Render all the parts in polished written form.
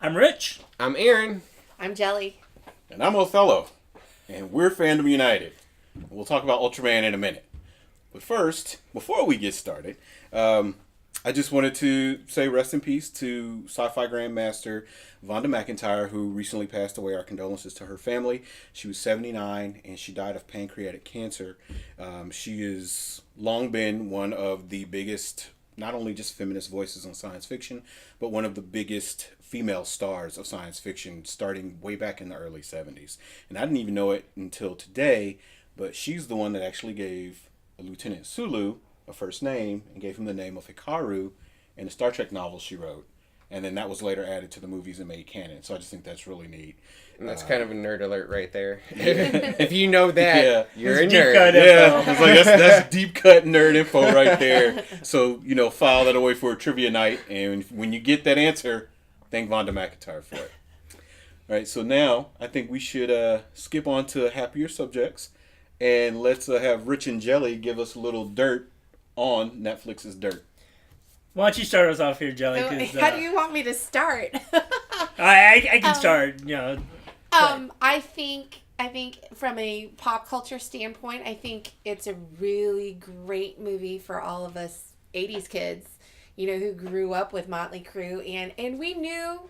I'm Rich. I'm Aaron. I'm Jelly. And I'm Othello. And we're Fandom United. We'll talk about Ultraman in a minute. But first, before we get started, I just wanted to say rest in peace to Sci-Fi Grandmaster Vonda McIntyre, who recently passed away. Our condolences to her family. She was 79 and she died of pancreatic cancer. She has long been one of the biggest, not only just feminist voices on science fiction, but one of the biggest female stars of science fiction starting way back in the early 70s. And I didn't even know it until today, but she's the one that actually gave Lieutenant Sulu a first name and gave him the name of Hikaru in the Star Trek novels she wrote. And then that was later added to the movies and made canon. So I just think that's really neat. And that's kind of a nerd alert right there. If you know that, Yeah. you're a Deep nerd. cut Yeah, it's like that's deep cut nerd info right there. So, file that away for a trivia night. And when you get that answer, thank Vonda McIntyre for it. All right, so now I think we should skip on to happier subjects. And let's have Rich and Jelly give us a little dirt on Netflix's Dirt. Why don't you start us off here, Jelly? 'Cause, How do you want me to start? I can start. I think from a pop culture standpoint, I think it's a really great movie for all of us 80s kids, who grew up with Motley Crue, and we knew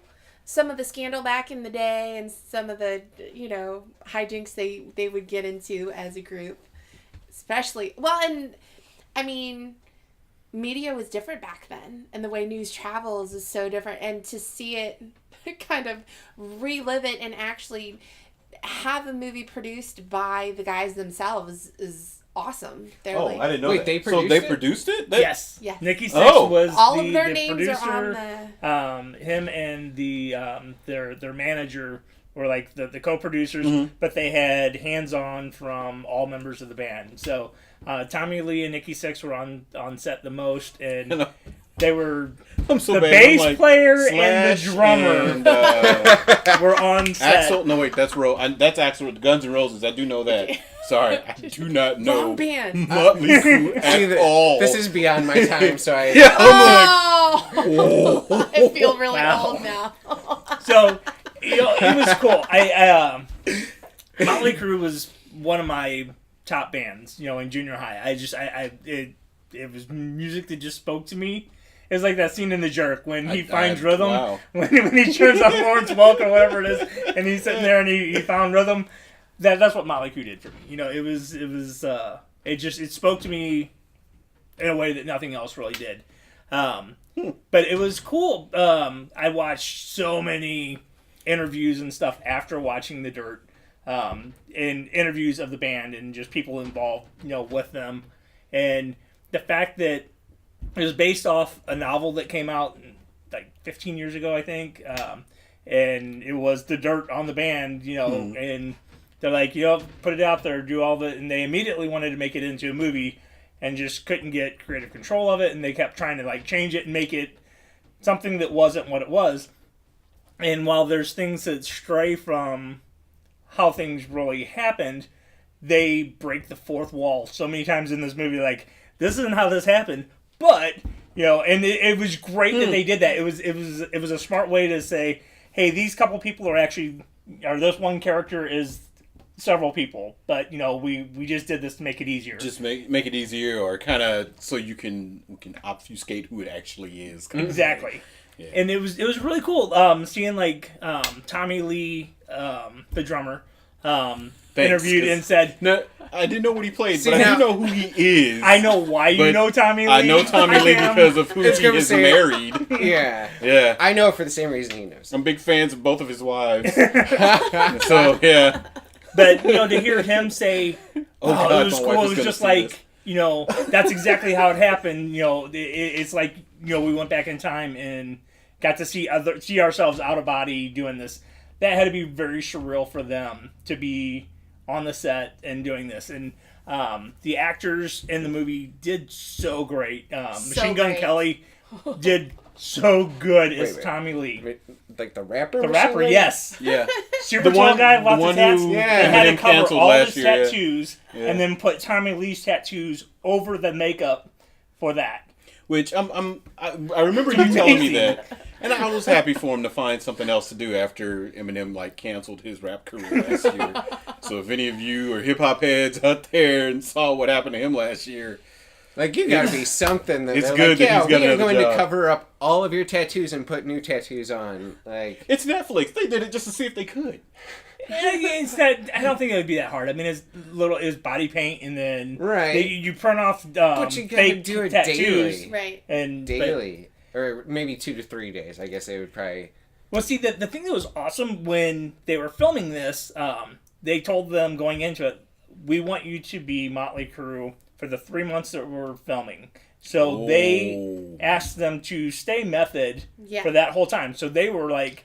some of the scandal back in the day and some of the, hijinks they would get into as a group. Especially, media was different back then, and the way news travels is so different, and to see it kind of relive it and actually have a movie produced by the guys themselves is awesome. They're I didn't know Wait, that. they So produced they it? produced it? Yes. Yes. Nikki Sixx was all the of their the names producer. are on the. Him and the their manager were like the co-producers, Mm-hmm. but they had hands-on from all members of the band. So Tommy Lee and Nikki Sixx were on set the most, and they were I'm so the bad. bass I'm like, player and the Slash drummer and, were on set. Axl. No, wait, that's that's Axl with Guns N' Roses. I do know that. Sorry, I do not know Wrong band. Motley Crue at all. This is beyond my time, so I... Yeah, Oh! I feel really Wow. old now. So, it was cool. Motley Crue was one of my top bands, in junior high. It was music that just spoke to me. It was like that scene in The Jerk when he finds rhythm, wow. when he turns on Lawrence Welk or whatever it is, and he's sitting there and he found rhythm. That's what Motley Crue did for me. It spoke to me in a way that nothing else really did. But it was cool. I watched so many interviews and stuff after watching The Dirt, and interviews of the band and just people involved, with them. And the fact that it was based off a novel that came out like 15 years ago, I think. And it was The Dirt on the band, and they're like, put it out there, do all the, and they immediately wanted to make it into a movie and just couldn't get creative control of it, and they kept trying to change it and make it something that wasn't what it was. And while there's things that stray from how things really happened, they break the fourth wall so many times in this movie, like, this isn't how this happened, but, and it was great that they did that. It was a smart way to say, hey, these couple people are actually, or this one character is several people, but we just did this to make it easier. Just make it easier, or kind of so we can obfuscate who it actually is. Exactly. Yeah. And it was really cool seeing Tommy Lee, the drummer, interviewed and said, "No, I didn't know what he played, See, but I now- do know who he is. I know why you But know Tommy Lee. I know Tommy Lee because of who he It's gonna is say- married. Yeah. Yeah, I know it for the same reason he knows. I'm big fans of both of his wives. So yeah. But to hear him say, Oh, God, it was my cool. wife It is was gonna just see like, this. that's exactly how it happened. It's like, we went back in time and got to see ourselves out of body doing this. That had to be very surreal for them to be on the set and doing this. And the actors in the movie did so great. Machine Gun great. Kelly did so good as wait. Tommy Lee. Like the rapper? The or rapper, something? yes. Yeah. Super The tall one- guy, the lots one of tats. who They Eminem had to cover canceled all last his year, yeah. tattoos Yeah. and then put Tommy Lee's tattoos over the makeup for that. which I remember you telling me that, and I was happy for him to find something else to do after Eminem like canceled his rap career last year. So if any of you are hip hop heads out there and saw what happened to him last year, like you gotta be something that it's they're good like, that yeah, he's got we are another going job. to cover up all of your tattoos and put new tattoos on. Like it's Netflix. They did it just to see if they could. It's not, I don't think it would be that hard. I mean, it's body paint, and then Right. you print off but you gotta fake do it tattoos, daily. Right. and Daily. Or maybe 2 to 3 days. I guess they would probably... Well, see, the thing that was awesome when they were filming this, they told them going into it, we want you to be Motley Crue for the 3 months that we're filming. So they asked them to stay method for that whole time. So they were like,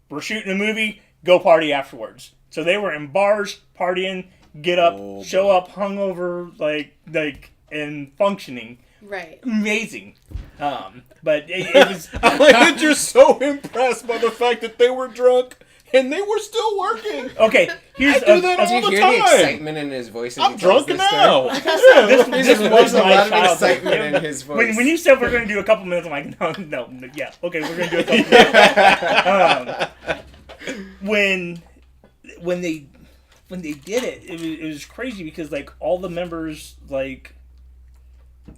we're shooting a movie, go party afterwards. So they were in bars, partying, get up, show up hungover, like and functioning. Right. Amazing. But it was... I like that you're so impressed by the fact that they were drunk and they were still working. Okay, here's I do that all Did the you hear time. the excitement in his voice? As I'm he tells drunk this now. story? This There's a my lot of childhood. excitement in his voice. When you said we're going to do a couple minutes, I'm like, no, yeah, okay, we're going to do a couple minutes. When they did it, it was crazy because like all the members like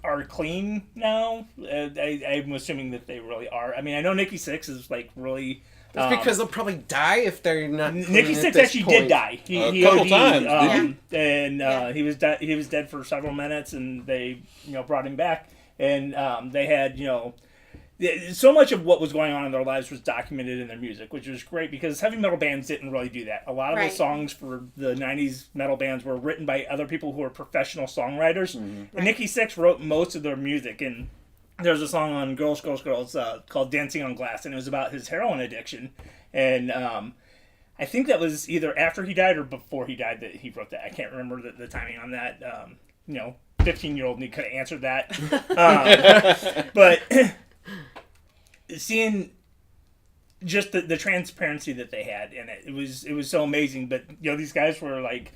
are clean now. I'm assuming that they really are. I mean, I know Nikki Sixx is like really. It's because they'll probably die if they're not. Nikki clean at Sixx this actually point. did die. He couple OD'd, times, and he was he was dead for several minutes, and they brought him back, and they had so much of what was going on in their lives was documented in their music, which was great because heavy metal bands didn't really do that. A lot of the songs for the 90s metal bands were written by other people who were professional songwriters. And Nikki Sixx wrote most of their music, and there's a song on Girls, Girls, Girls called Dancing on Glass, and it was about his heroin addiction. And I think that was either after he died or before he died that he wrote that. I can't remember the timing on that. 15-year-old me could have answered that. But... seeing just the transparency that they had in it, it was so amazing. But these guys were like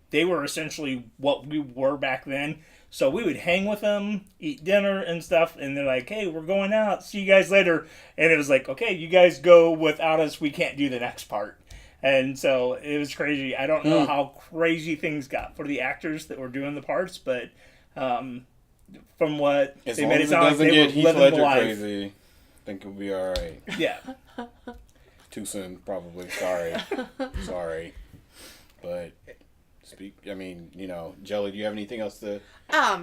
they were essentially what we were back then. So we would hang with them, eat dinner and stuff, and they're like, "Hey, we're going out. See you guys later." And it was like, "Okay, you guys go without us. We can't do the next part." And so it was crazy. I don't know how crazy things got for the actors that were doing the parts, but from what As they long made as it it sound like doesn't they get were Heath living Ledger the life. crazy, I think it'll be all right. Yeah. Too soon, probably. Sorry. But Jelly, do you have anything else to? I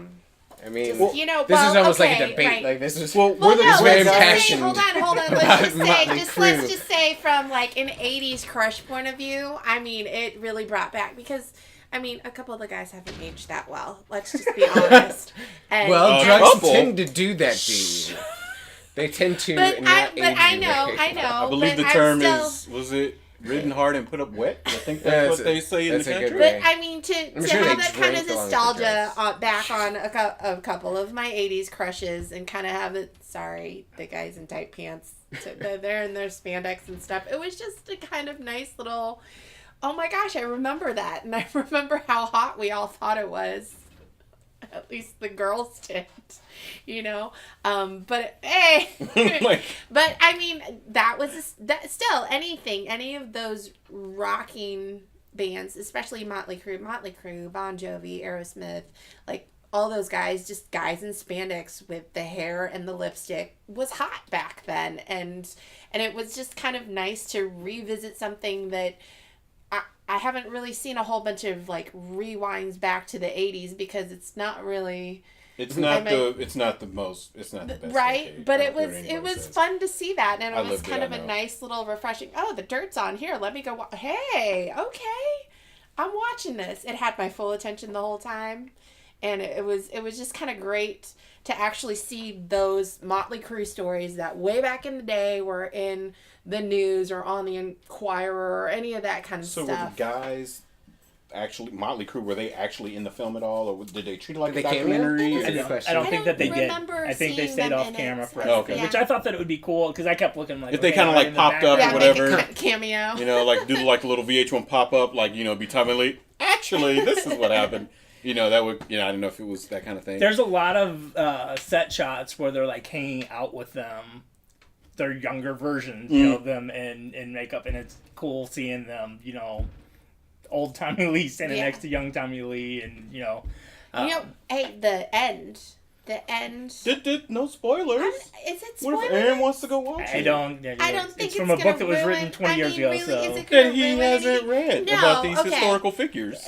mean, Just, this is almost like a debate. right. Like this is Well, we're no, very let's just say, impassioned. hold on. about Let's Motley Crue. just say from like an '80s crush point of view. I mean, it really brought back because a couple of the guys haven't aged that well. Let's just be honest. And, Well, drugs couple. tend to do that to you. They tend to. But not I age you know. I believe but the term still, was it ridden hard and put up wet? I think that's what they say in the that's a good country. way. But I mean, to I'm sure have they that kind of drank along with the nostalgia drugs. back on a couple of my '80s crushes, and kind of have it. Sorry, the guys in tight pants. They're in their spandex and stuff. It was just a kind of nice little. Oh my gosh, I remember that, and I remember how hot we all thought it was. At least the girls did, But hey, but I mean, that was still any of those rocking bands, especially Motley Crue, Bon Jovi, Aerosmith, like all those guys, just guys in spandex with the hair and the lipstick, was hot back then, and it was just kind of nice to revisit something that. I haven't really seen a whole bunch of like rewinds back to the 80s because it's not really it's not the best right decade, but I don't it care what was anybody says. fun to see that, and I it was lived kind it, of I a know. nice little refreshing, the dirt's on here, let me go hey, okay, I'm watching this. It had my full attention the whole time, and it was just kind of great to actually see those Motley Crue stories that way back in the day were in the news or on the Enquirer or any of that kind of So stuff. were the guys actually Motley Crue? Were they actually in the film at all, or did they treat it like a Did they cameo? documentary? That's a good question. I don't think that they did. remember I think they seeing stayed them off in camera it, for so- it. Okay. Which I thought that it would be cool because I kept looking like If they okay, kinda, right like, in the popped up background. or make a whatever. cameo. Like do like a little VH1 pop up, like be timely. Actually, this is what happened. You know, that would, I don't know if it was that kind of thing. There's a lot of set shots where they're like hanging out with them, their younger versions, them in makeup, and it's cool seeing them, old Tommy Lee standing next to young Tommy Lee, and hey, the end. No spoilers. Is it What spoilers? if Aaron wants to go watch it? I don't think it's from a book that was written 20 years ago. Really, so That he hasn't read about these historical figures.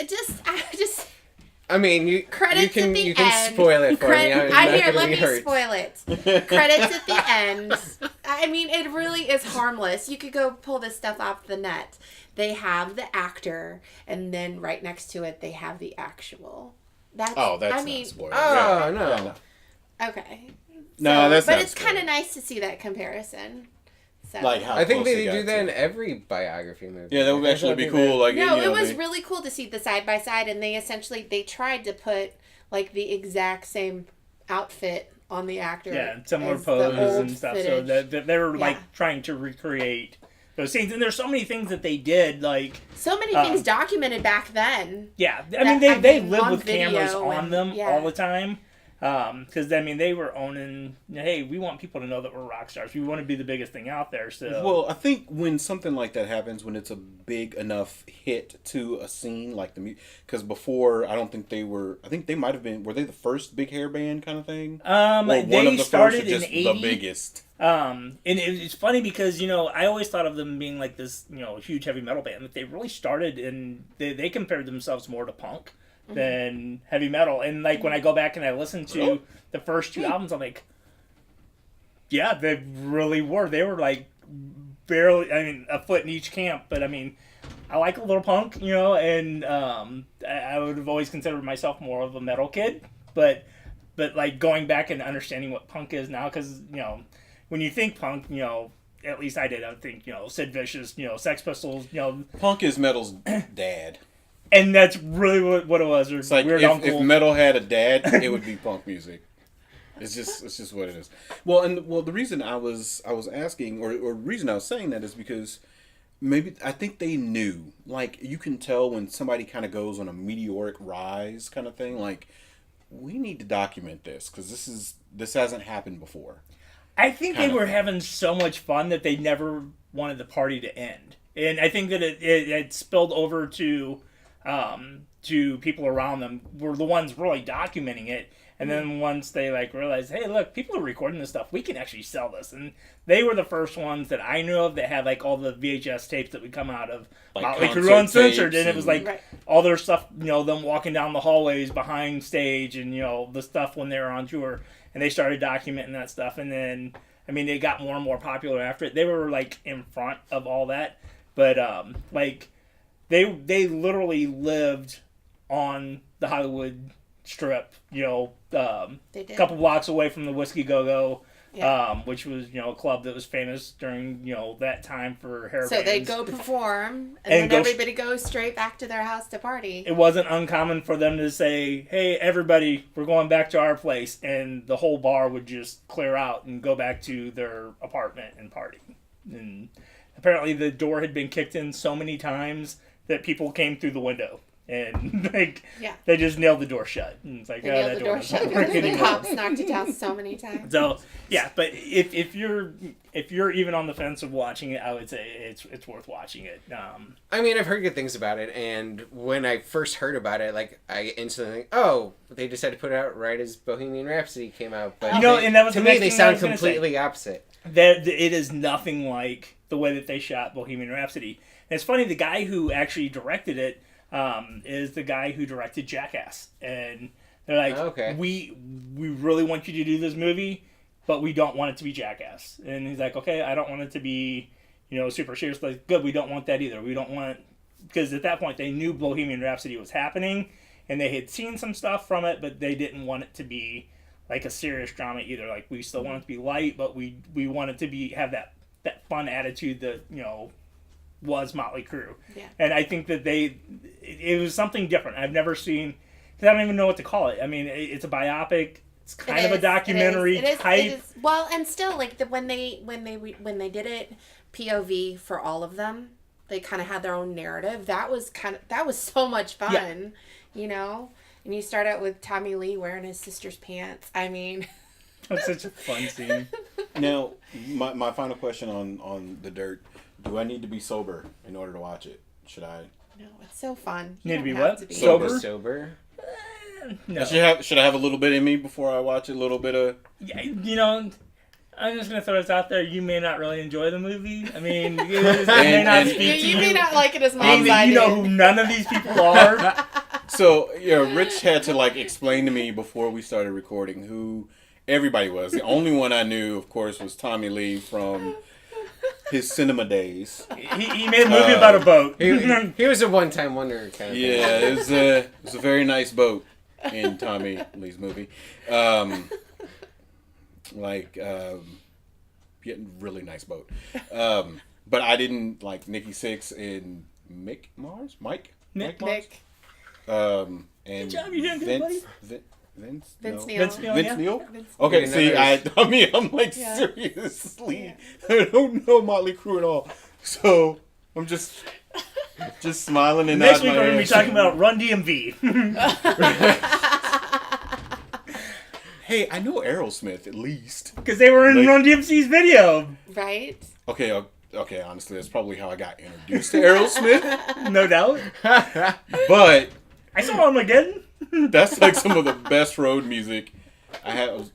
I mean, you credits can at the you can end. spoil it for me. I'm not Let gonna me be hurt. spoil it. Credits at the end. I mean, it really is harmless. You could go pull this stuff off the net. They have the actor, and then right next to it, they have the actual. That's not spoiler. Oh, no. Okay. No, that's but not it's spoiler. kind of nice to see that comparison. So. Like how I think close they got do that to. in every biography movie. Yeah, that would actually be cool. Like, No, it was really cool to see the side by side, and they tried to put like the exact same outfit on the actor. Yeah, similar as the poses old and stuff. footage. So they were like trying to recreate those scenes, and there's so many things that they did. Like so many things documented back then. Yeah, I mean they lived on with cameras video on and- them yeah. all the time. Because they were owning. Hey, we want people to know that we're rock stars. We want to be the biggest thing out there. So Well, I think when something like that happens, when it's a big enough hit to a scene, like because before I don't think they were. I think they might have been. Were they the first big hair band kind of thing? Or they started in just '80. the biggest. And it's funny because I always thought of them being like this huge heavy metal band, but they really started and they compared themselves more to punk than heavy metal. And like when I go back and I listen to the first two albums, I'm like, yeah, they really were. They were like barely, a foot in each camp. But I mean, I like a little punk, and I would have always considered myself more of a metal kid. But like going back and understanding what punk is now, because when you think punk, at least I did. I would think Sid Vicious, Sex Pistols, Punk is metal's dad. and that's really what it was. Or It's like Weird if Uncle. metal had a dad, it would be punk music. It's just what it is. Well, the reason I was asking, or reason I was saying that is because maybe I think they knew. Like you can tell when somebody kind of goes on a meteoric rise, kind of thing. Like we need to document this because this hasn't happened before. I think they were having so much fun that they never wanted the party to end, and I think that it spilled over to people around them were the ones really documenting it. And then once they realized, hey, look, people are recording this stuff. We can actually sell this. And they were the first ones that I knew of that had all the VHS tapes that would come out of Motley Crue Uncensored. And it was all their stuff, them walking down the hallways behind stage and, the stuff when they were on tour. And they started documenting that stuff. And then, they got more and more popular after it. They were in front of all that. But they literally lived on the Hollywood Strip, a couple blocks away from the Whiskey Go-Go, which was, a club that was famous during, that time for hair So bands. they'd go perform, and then everybody goes straight back to their house to party. It wasn't uncommon for them to say, hey, everybody, we're going back to our place, and the whole bar would just clear out and go back to their apartment and party. And apparently the door had been kicked in so many times that people came through the window. And they just nailed the door shut. And it's like, They nailed that the door shut doesn't work because the anymore. cops knocked it down so many times. So but if you're even on the fence of watching it, I would say it's worth watching it. I've heard good things about it, and when I first heard about it, I instantly think, oh, they decided to put it out right as Bohemian Rhapsody came out. But and that was to the me, next they thing I sound was gonna say. completely opposite. That it is nothing like the way that they shot Bohemian Rhapsody. And it's funny, the guy who actually directed it is the guy who directed Jackass, and they're like, okay, we really want you to do this movie, but we don't want it to be Jackass. And he's like, okay, I don't want it to be, super serious. Like, good, we don't want that either. We don't want, because at that point they knew Bohemian Rhapsody was happening, and they had seen some stuff from it, but they didn't want it to be a serious drama either. Like, we still want it to be light, but we want it to have that fun attitude that was Motley Crue. Yeah. And I think that it was something different. I've never seen, because I don't even know what to call it. It's a biopic. It's kind of a documentary type. It is. Well, and still, when they did it POV for all of them, they kind of had their own narrative. That was so much fun, And you start out with Tommy Lee wearing his sister's pants. I mean, That's such a fun scene. Now, my final question on The Dirt. Do I need to be sober in order to watch it? Should I? no, it's so fun. Need to don't be have what? to be. Sober? Sober. No. Should I have a little bit in me before I watch it? A little bit of. Yeah, you know, I'm just gonna throw this out there. You may not really enjoy the movie. I mean, it may not and- speak Yeah, to you may not like it as much I as mean, I you know do. who none of these people are. So, Rich had to explain to me before we started recording who everybody was. The only one I knew, of course, was Tommy Lee from his cinema days. He made a movie about a boat. He was a one-time wonder kind of thing. Yeah, it was a very nice boat in Tommy Lee's movie. Really nice boat. But I didn't like Nikki Sixx and Mike Mars. Nick. And Good job, you're doing good, buddy. Vince No. Neil. Vince Neil. Vince Yeah. Neil? Vince Okay, Neil. see, I'm like Yeah. seriously, I don't know Motley Crue at all, so I'm just smiling and Next nodding week my we're gonna be head. talking about Run DMV. Hey, I know Aerosmith at least. Because they were in Like- Run DMC's video. Right? Okay, honestly, that's probably how I got introduced to Aerosmith. No doubt. But I saw Armageddon. that's like some of the best road music I have.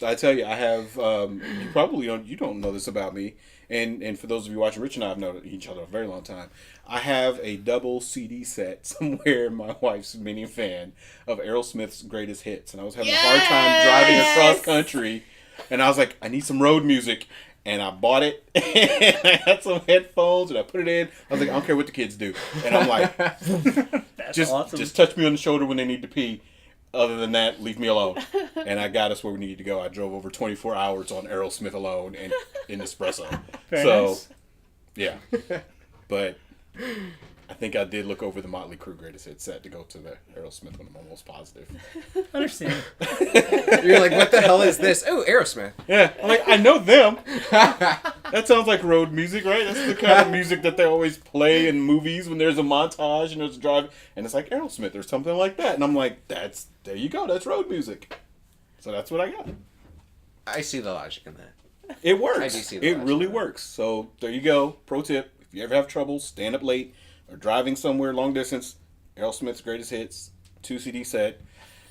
I tell you, I have. You probably don't know this about me, and for those of you watching, Rich and I have known each other a very long time. I have a double CD set somewhere in my wife's minivan of Aerosmith's greatest hits, and I was having a hard time driving across country, and I was like, I need some road music. And I bought it, and I had some headphones, and I put it in. I was like, I don't care what the kids do. And I'm like, That's just awesome. just touch me on the shoulder when they need to pee. Other than that, leave me alone. And I got us where we needed to go. I drove over 24 hours on Aerosmith alone and in espresso. Very so, nice. yeah. But I think I did look over the Motley Crue greatest hits set to go to the Aerosmith one. I'm almost positive. Understand. You're like, what the hell is this? Oh, Aerosmith. Yeah, I'm like, I know them. That sounds like road music, right? That's the kind of music that they always play in movies when there's a montage and there's a drive, and it's like Aerosmith or something like that. And I'm like, there you go, that's road music. So that's what I got. I see the logic in that. It works. I do see the It logic really in that. works. So there you go. Pro tip: if you ever have trouble, stand up late or driving somewhere long distance, Aerosmith's greatest hits 2 CD set.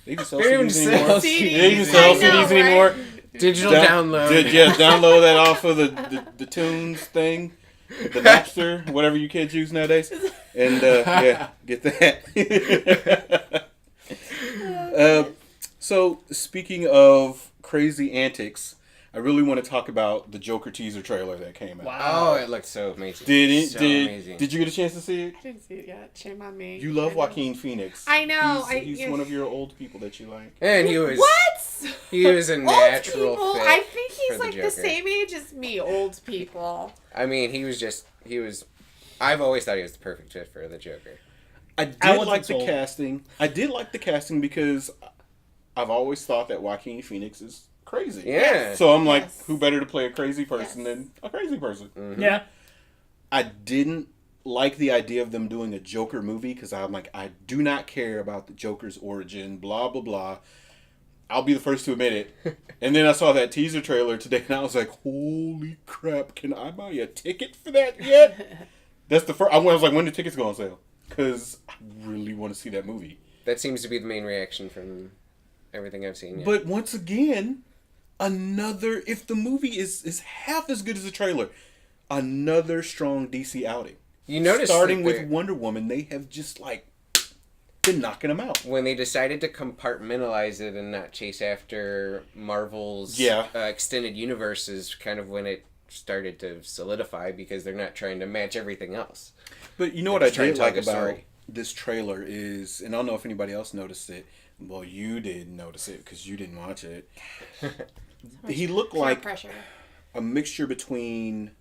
They even sell They don't even CDs sell anymore. CDs. They even sell I know, CDs right? anymore. Digital download. Download that off of the Tunes thing, the Napster, whatever you kids use nowadays, and get that. So speaking of crazy antics, I really want to talk about the Joker teaser trailer that came out. Wow. Oh, it looked so amazing. Did you get a chance to see it? I didn't see it yet. Shame on me. You love I know. Joaquin Phoenix. I know. He's one of your old people that you like. And he was What? he was a Old natural people? fit. I think he's for the like the Joker. same age as me, old people. I mean, he was. I've always thought he was the perfect fit for the Joker. I did wasn't like the sold. casting. I did like the casting because I've always thought that Joaquin Phoenix is crazy. Yeah. So I'm like, Yes. who better to play a crazy person Yes. than a crazy person? Mhm. Yeah. I didn't like the idea of them doing a Joker movie because I'm like, I do not care about the Joker's origin, blah, blah, blah. I'll be the first to admit it. And then I saw that teaser trailer today and I was like, holy crap, can I buy a ticket for that yet? That's the first. I was like, when do tickets go on sale? Because I really want to see that movie. That seems to be the main reaction from everything I've seen. Yeah. But once again, if the movie is half as good as the trailer, another strong DC outing. you notice Starting that with Wonder Woman, they have just been knocking them out. when they decided to compartmentalize it and not chase after Marvel's Yeah. extended universe is kind of when it started to solidify because they're not trying to match everything else. But you know They're what I just trying did to tell like a good about story. this trailer is, and I don't know if anybody else noticed it. Well, you did notice it because you didn't watch it. He looked Peer like pressure. a mixture between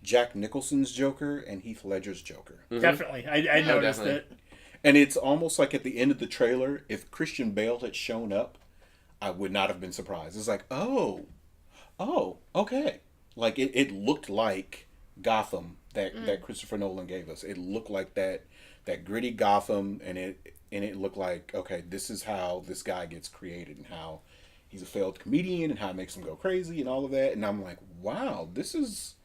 Jack Nicholson's Joker and Heath Ledger's Joker. Definitely. I noticed definitely. it. And it's almost like at the end of the trailer, if Christian Bale had shown up, I would not have been surprised. It's like, oh, okay. Like it looked like Gotham that Christopher Nolan gave us. It looked like that gritty Gotham, and it and it looked like, okay, this is how this guy gets created and how he's a failed comedian and how it makes him go crazy and all of that. And I'm like, wow, this is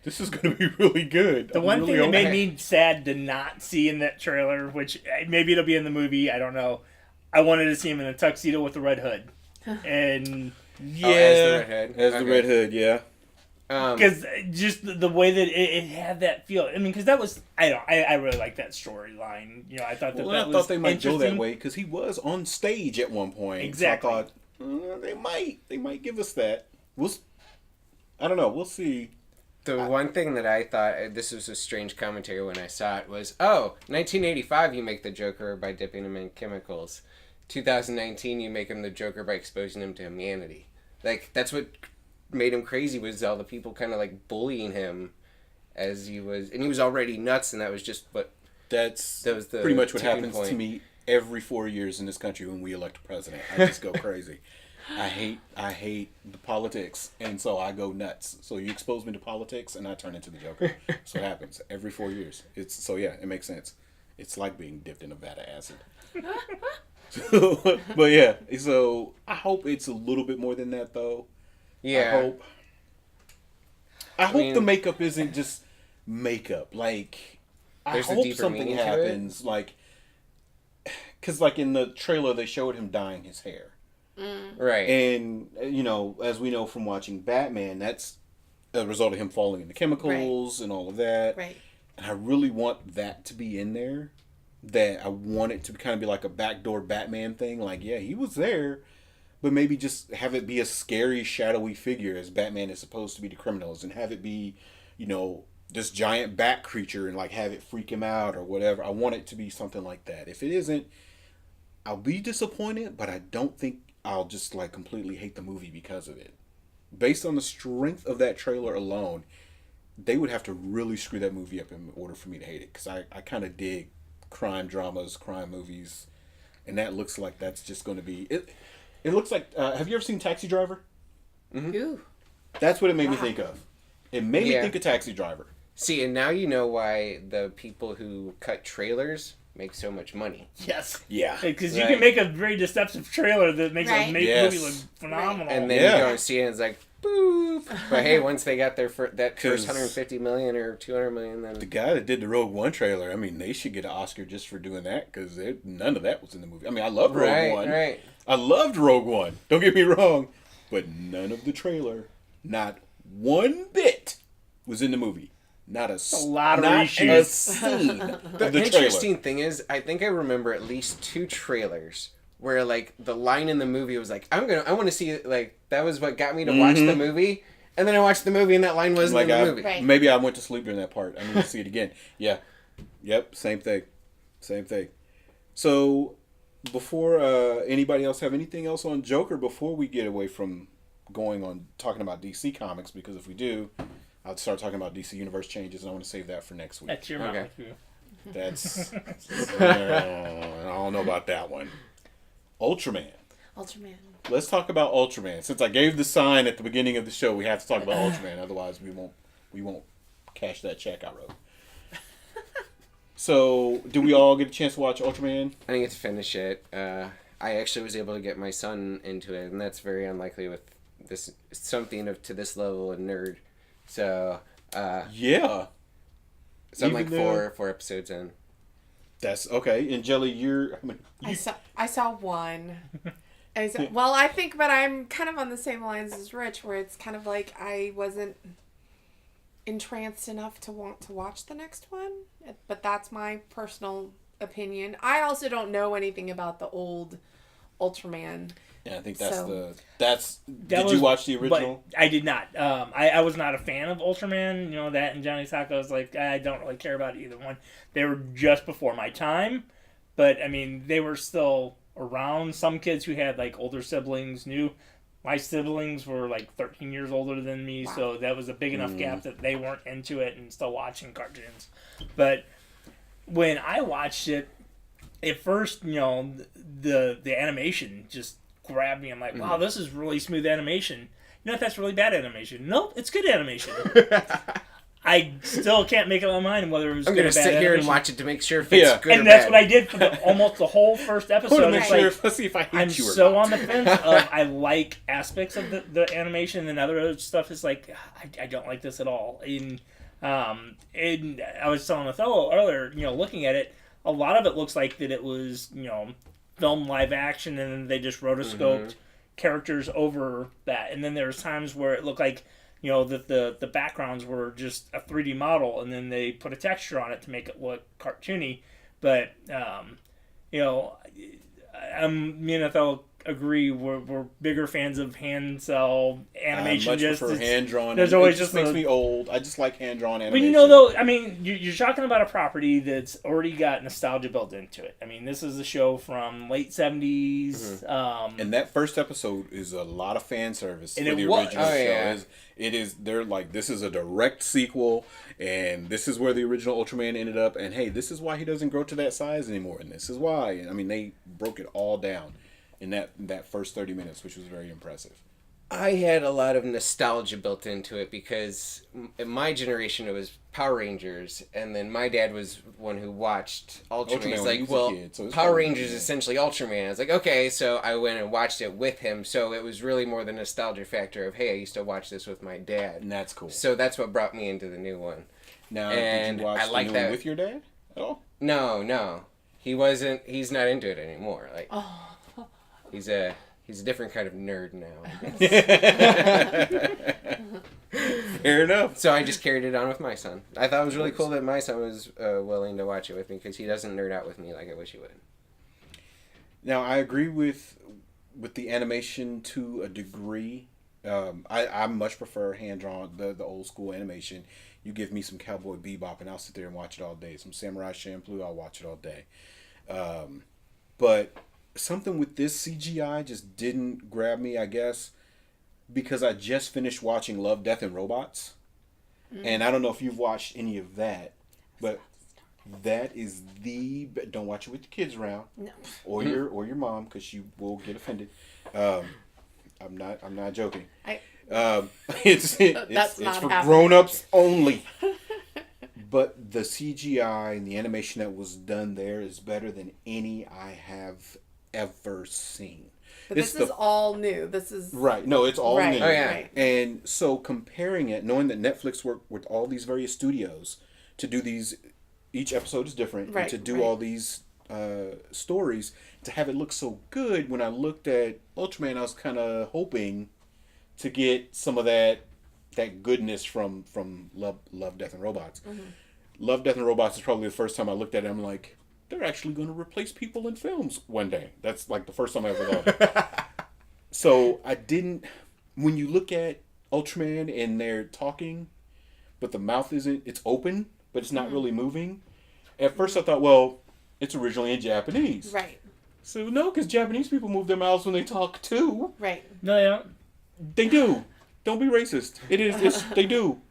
going to be really good. The one thing that made me sad to not see in that trailer, which maybe it'll be in the movie, I don't know. I wanted to see him in a tuxedo with a red hood. And yeah, as the Red Hood. As the Red Hood, yeah. Because just the way that it had that feel. I mean, because that was, I really like that storyline. You know, I thought that Well, that I was thought they might go that interesting. way because he was on stage at one point. Exactly. So I thought they might give us that. I don't know. We'll see. The one thing that I thought, this was a strange commentary when I saw it, was, 1985 you make the Joker by dipping him in chemicals. 2019 you make him the Joker by exposing him to humanity. Like, that's what made him crazy, was all the people kind of like bullying him as he was, and he was already nuts, and that was just what... that was the pretty much what tipping happens point. to me every 4 years in this country when we elect a president. I just go crazy. I hate the politics, and so I go nuts. So you expose me to politics, and I turn into the Joker. That's what happens every 4 years. It makes sense. It's like being dipped in a vat of acid. But yeah, so I hope it's a little bit more than that, though. Yeah. I hope the makeup isn't just makeup. Like, There's I a hope deeper something meaning to it. happens. Like, because like in the trailer, they showed him dyeing his hair. Right. And, you know, as we know from watching Batman, that's a result of him falling into chemicals and all of that. Right. And I really want that to be in there. That I want it to kind of be like a backdoor Batman thing. Like, yeah, he was there, but maybe just have it be a scary, shadowy figure as Batman is supposed to be to criminals, and have it be, you know, this giant bat creature and like have it freak him out or whatever. I want it to be something like that. If it isn't, I'll be disappointed, but I don't think I'll just like completely hate the movie because of it. Based on the strength of that trailer alone, they would have to really screw that movie up in order for me to hate it, because I kind of dig crime dramas, crime movies, and that looks like that's just going to be it. It looks like have you ever seen Taxi Driver? Ooh. That's what it made me think of. It made me Yeah. think of Taxi Driver. See, and now you know why the people who cut trailers make so much money. Yes. Yeah. Because you Right. can make a very deceptive trailer that makes Right. a Yes. movie look phenomenal. And then Yeah. you go and see it, and it's like, boop. But hey, once they got their that 'Cause- first 150 million or 200 million, then... The guy that did the Rogue One trailer, I mean, they should get an Oscar just for doing that, because none of that was in the movie. I mean, I loved Rogue One. Right. I loved Rogue One. Don't get me wrong. But none of the trailer, not one bit, was in the movie. Not a lot of not a reshoots. scene of The the interesting trailer. thing is, I think I remember at least 2 trailers where, like, the line in the movie was like, I want to see it, like, that was what got me to watch the movie. And then I watched the movie and that line wasn't in the movie. Right. Maybe I went to sleep during that part. I need to see it again. Yeah. Yep. Same thing. So, before anybody else have anything else on Joker before we get away from going on talking about DC Comics, because if we do, I'll start talking about DC Universe changes, and I want to save that for next week. That's your Okay. mouth. Too. That's I don't know about that one. Ultraman. Ultraman. Let's talk about Ultraman. Since I gave the sign at the beginning of the show, we have to talk about Ultraman. Otherwise, we won't cash that check I wrote. So, did we all get a chance to watch Ultraman? I didn't get to finish it. I actually was able to get my son into it, and that's very unlikely with this something to this level of nerd. So, Yeah. so I'm like Even though- four episodes in. That's okay. And Jelly, I saw one. Well, I think, but I'm kind of on the same lines as Rich, where it's kind of like I wasn't entranced enough to want to watch the next one. But that's my personal opinion. I also don't know anything about the old Ultraman. Yeah, I think that's So- Did you watch the original? But I did not. I was not a fan of Ultraman. You know, that and Johnny Sokka was like, I don't really care about either one. They were just before my time. But, I mean, they were still around. Some kids who had, like, older siblings knew. My siblings were, like, 13 years older than me. Wow. So that was a big enough gap that they weren't into it and still watching cartoons. But when I watched it, at first, you know, the animation just grabbed me. I'm like, wow, this is really smooth animation. You know if that's really bad animation? Nope, it's good animation. I still can't make up my mind whether it was I'm good gonna or bad sit here and animation. watch it to make sure if it's Yeah. good or And that's bad. what I did for almost the whole first I want episode. to make It's sure. like, Let's see if I hate I'm you or so not. on the fence of I like aspects of the animation, and other stuff is like I don't like this at all. And I was telling Othello earlier, looking at it, a lot of it looks like that it was film live action, and then they just rotoscoped characters over that. And then there's times where it looked like that the backgrounds were just a 3D model, and then they put a texture on it to make it look cartoony. But me and Ethel agree we're bigger fans of hand cell animation. I much prefer hand drawn. There's It always just just makes a- me old. I just like hand drawn But animation. though, I mean, you're talking about a property that's already got nostalgia built into it. I mean, this is a show from late 70s. And that first episode is a lot of fan service And for it the was. original Oh, show. yeah. It is. They're like, this is a direct sequel, and this is where the original Ultraman ended up. And hey, this is why he doesn't grow to that size anymore, and this is why. And I mean, they broke it all down in that first 30 minutes, which was very impressive. I had a lot of nostalgia built into it because in my generation it was Power Rangers, and then my dad was one who watched Ultraman. Ultraman He's when he like, was a well, kid, so it's Power probably- Rangers is essentially Ultraman. I was like, okay, so I went and watched it with him. So it was really more the nostalgia factor of, hey, I used to watch this with my dad. And that's cool. So that's what brought me into the new one. Now, And did you watch I like the new one that. with your dad at all? No, he wasn't. He's not into it anymore. Like, he's a different kind of nerd now. I guess. Fair enough. So I just carried it on with my son. I thought it was really cool that my son was willing to watch it with me because he doesn't nerd out with me like I wish he would. Now, I agree with the animation to a degree. I much prefer hand drawn, the old school animation. You give me some Cowboy Bebop, and I'll sit there and watch it all day. Some Samurai Champloo, I'll watch it all day. But something with this CGI just didn't grab me, I guess, because I just finished watching Love, Death, and Robots. And I don't know if you've watched any of that, but that is don't watch it with the kids around, No. or your mom, because she will get offended. I'm not joking. It's That's not for happening. grown-ups only. But the CGI and the animation that was done there is better than any I have ever seen. But It's this is all new. This is right. No, it's all right. new. Oh, yeah. Right. And so comparing it, knowing that Netflix worked with all these various studios to do these, each episode is different, Right, and to do right. all these stories, to have it look so good. When I looked at Ultraman, I was kind of hoping to get some of that goodness from Love, Death, and Robots. Mm-hmm. Love, Death, and Robots is probably the first time I looked at it. I'm like, they're actually going to replace people in films one day. That's like the first time I ever thought. So I didn't. When you look at Ultraman and they're talking, but the mouth isn't. It's open, but it's not really moving. At first, I thought, well, it's originally in Japanese. Right. So no, because Japanese people move their mouths when they talk too. Right. No, yeah. They do. Don't be racist. It is. They do.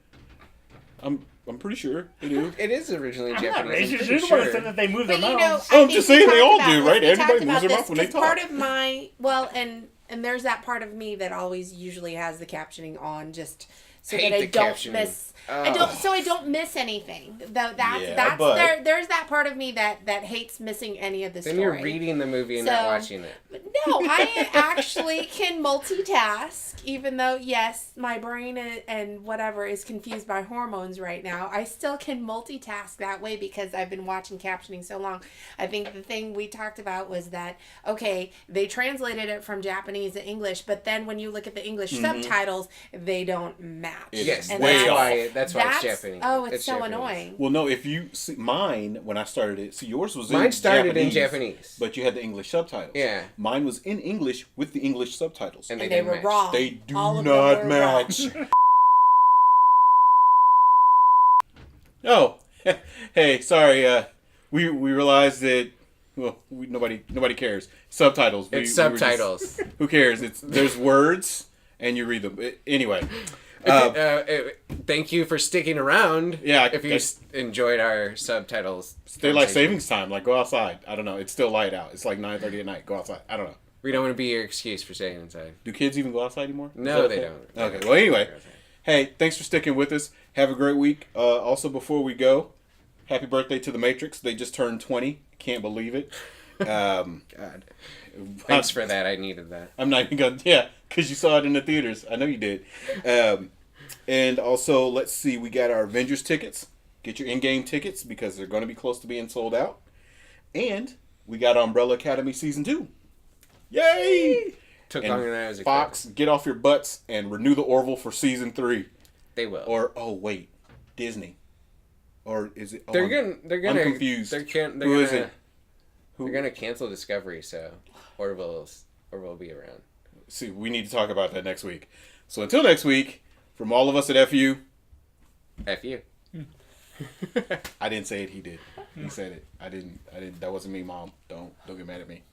I'm pretty sure they do. It is originally I'm not Japanese. racist. I'm You're pretty the one that sure. said that they move But their you know, mouths. I I'm think just we saying they talked all about do, this. right? We Everybody talked moves about their this mouth when they 'cause talk. part of my and there's that part of me that always usually has the captioning on just so Hate that I the don't captioning. miss. Oh. I don't miss anything. That's Yeah, but- there's that part of me that hates missing any of the Then story. you're reading the movie and not So- watching it. No, I actually can multitask, even though, yes, my brain and whatever is confused by hormones right now. I still can multitask that way because I've been watching captioning so long. I think the thing we talked about was that, okay, they translated it from Japanese to English, but then when you look at the English subtitles, they don't match. It's Yes, And way that's off. why. That's why it's Japanese. Oh, it's so Japanese. annoying. Well, no, if you see mine when I started it, see yours was Mine in started Japanese, in Japanese. but you had the English subtitles. Yeah. Mine was in English with the English subtitles. And they didn't were match. wrong. They do All of them not were match. wrong. Oh, hey, sorry. We realized that. Well, nobody cares. Subtitles. It's We were just- subtitles. who cares? There's words and you read them. Anyway. Thank you for sticking around. Yeah, If you enjoyed our subtitles, They're like conversation. savings time. Like, go outside. I don't know. It's still light out. It's like 9:30 at night. Go outside. I don't know. We don't want to be your excuse for staying inside. Do kids even go outside anymore? No, Is that they okay? don't. Okay. Well, anyway. Hey, thanks for sticking with us. Have a great week. Also, before we go, happy birthday to the Matrix. They just turned 20. Can't believe it. God. Thanks for that. I needed that. I'm not even going to, because you saw it in the theaters. I know you did. And also, let's see, we got our Avengers tickets. Get your in-game tickets because they're going to be close to being sold out. And we got Umbrella Academy Season 2. Yay! Took And longer than I was expecting. Fox, get off your butts and renew the Orville for Season 3. They will. Or, Disney. Or is it? They're gonna. I'm confused. Who is it? They're gonna cancel Discovery, so Orville will be around. See, we need to talk about that next week. So until next week, from all of us at FU. F you. I didn't say it. He did. He said it. I didn't. That wasn't me, Mom. Don't get mad at me.